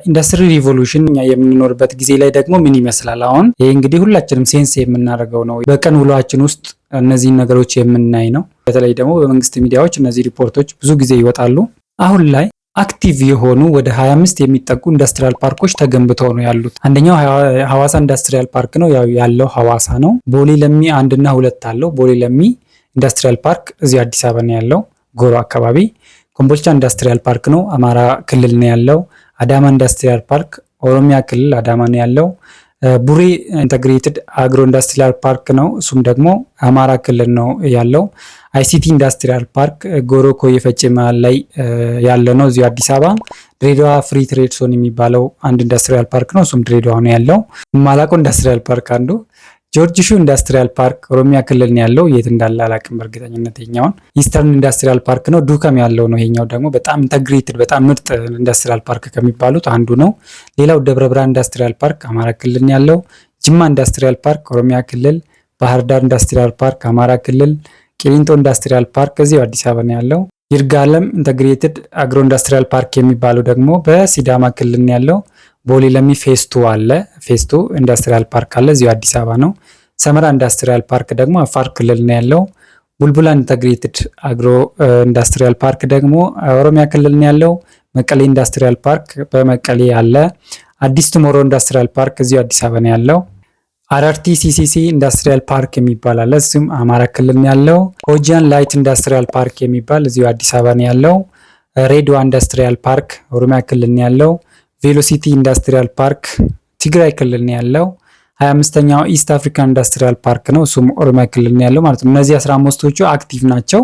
የኢንዱስትሪ ሪቮሉሽን እኛ የምንኖርበት ጊዜ ላይ ደግሞ ምን ይመስላል? አሁን ይሄ እንግዲህ ሁላችንም ሴንስ የምናደርገው ነው። በቀን ውሏችን ውስጥ እነዚህን ነገሮች የምናይ ነው። በተለይ ደግሞ በመንግስት ሚዲያዎች እነዚህ ሪፖርቶች ብዙ ጊዜ ይወጣሉ። አሁን ላይ አክቲቭ የሆኑ ወደ 25 የሚጠጉ ኢንዱስትሪያል ፓርኮች ተገንብተው ነው ያሉት። አንደኛው ሐዋሳ ኢንዱስትሪያል ፓርክ ነው ያለው ሐዋሳ ነው። ቦሌ ለሚ 1 እና 2 አለው። ቦሌ ለሚ ኢንዱስትሪያል ፓርክ እዚህ አዲስ አበባ ነው ያለው ጎሮ አካባቢ። ኮምቦልቻ ኢንዱስትሪያል ፓርክ ነው አማራ ክልል ነው ያለው። አዳማ ኢንዱስትሪያል ፓርክ ኦሮሚያ ክልል አዳማ ነው ያለው። ቡሬ ኢንተግሬትድ አግሮ ኢንዱስትሪያል ፓርክ ነው እሱም ደግሞ አማራ ክልል ነው ያለው። አይሲቲ ኢንዱስትሪያል ፓርክ ጎሮ ኮዬ ፈጬ መሃል ላይ ያለ ነው እዚሁ አዲስ አበባ። ድሬዳዋ ፍሪ ትሬድ ዞን የሚባለው አንድ ኢንዱስትሪያል ፓርክ ነው እሱም ድሬዳዋ ነው ያለው። ማላቆ ኢንዱስትሪያል ፓርክ አንዱ ጆርጅ ሹ ኢንዱስትሪያል ፓርክ ኦሮሚያ ክልል ነው ያለው። የት እንዳለ አላውቅም በእርግጠኝነት። ይሄኛውን ኢስተርን ኢንዱስትሪያል ፓርክ ነው ዱከም ያለው ነው። ይሄኛው ደግሞ በጣም ኢንተግሬትድ በጣም ምርጥ ኢንዱስትሪያል ፓርክ ከሚባሉት አንዱ ነው። ሌላው ደብረ ብርሃን ኢንዱስትሪያል ፓርክ አማራ ክልል ነው ያለው። ጅማ ኢንዱስትሪያል ፓርክ ኦሮሚያ ክልል፣ ባህር ዳር ኢንዱስትሪያል ፓርክ አማራ ክልል፣ ቂሊንጦ ኢንዱስትሪያል ፓርክ እዚሁ አዲስ አበባ ነው ያለው። ይርጋለም ኢንተግሬትድ አግሮ ኢንዱስትሪያል ፓርክ የሚባለው ደግሞ በሲዳማ ክልል ነው ያለው። ቦሌ ለሚ ፌስቱ አለ። ፌስቱ ኢንዱስትሪያል ፓርክ አለ እዚሁ አዲስ አበባ ነው። ሰመራ ኢንዱስትሪያል ፓርክ ደግሞ አፋር ክልል ነው ያለው። ቡልቡላ ኢንተግሬትድ አግሮ ኢንዱስትሪያል ፓርክ ደግሞ ኦሮሚያ ክልል ነው ያለው። መቀሌ ኢንዱስትሪያል ፓርክ በመቀሌ አለ። አዲስ ቱሞሮ ኢንዱስትሪያል ፓርክ እዚሁ አዲስ አበባ ነው ያለው። አረርቲ ሲሲሲ ኢንዱስትሪያል ፓርክ የሚባል አለ እሱም አማራ ክልል ነው ያለው። ኦጂያን ላይት ኢንዱስትሪያል ፓርክ የሚባል እዚሁ አዲስ አበባ ነው ያለው። ሬድዋ ኢንዱስትሪያል ፓርክ ኦሮሚያ ክልል ነው ያለው። ቬሎሲቲ ኢንዱስትሪያል ፓርክ ትግራይ ክልል ነው ያለው። 25ኛው ኢስት አፍሪካን ኢንዱስትሪያል ፓርክ ነው እሱም ኦሮሚያ ክልል ነው ያለው ማለት ነው። እነዚህ 15ቶቹ አክቲቭ ናቸው።